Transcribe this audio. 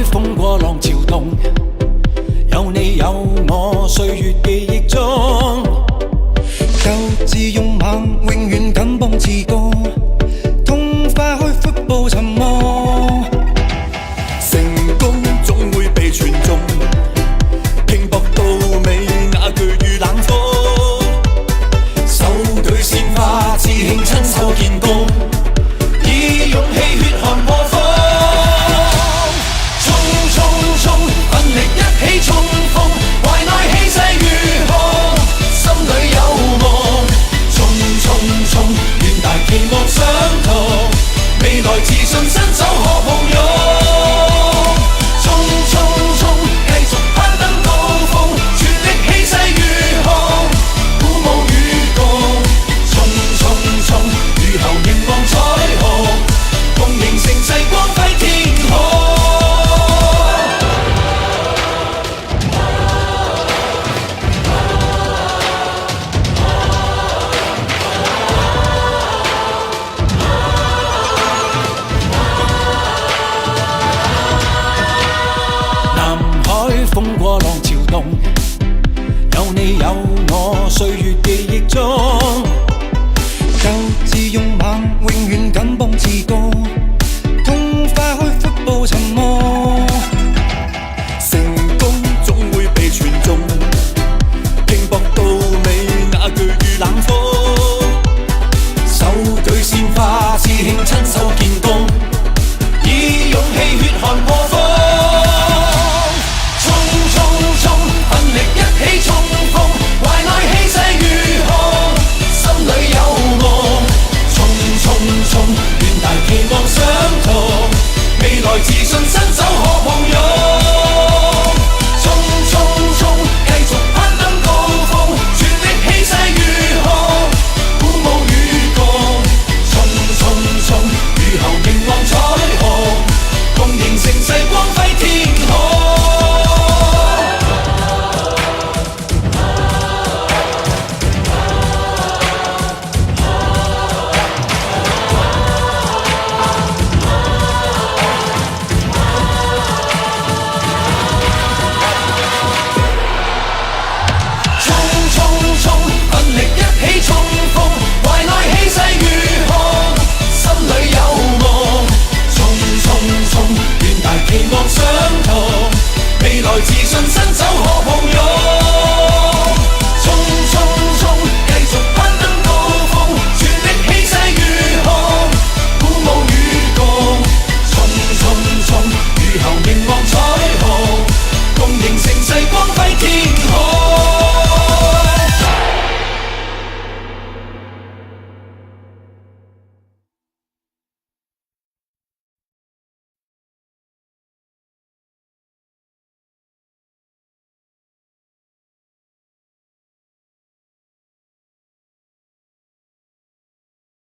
風過浪潮動，有你有我，歲月記憶中。鬥志勇猛，永遠敢幫自告，痛化開闊步尋夢。成功總會被傳頌，拼搏到尾那句與冷風。手舉鮮花，志慶親手建功，以勇氣血汗破風。衝衝衝，奮力一起衝鋒，懷內氣勢如虹，心裏有夢。衝衝衝，遠大期望相同，未來自信伸手可抱擁。衝衝衝，繼續攀登高峰，全力氣勢如虹，鼓舞與共。衝衝衝，雨後凝望彩虹，共迎盛世光輝天空。南海風過浪潮動。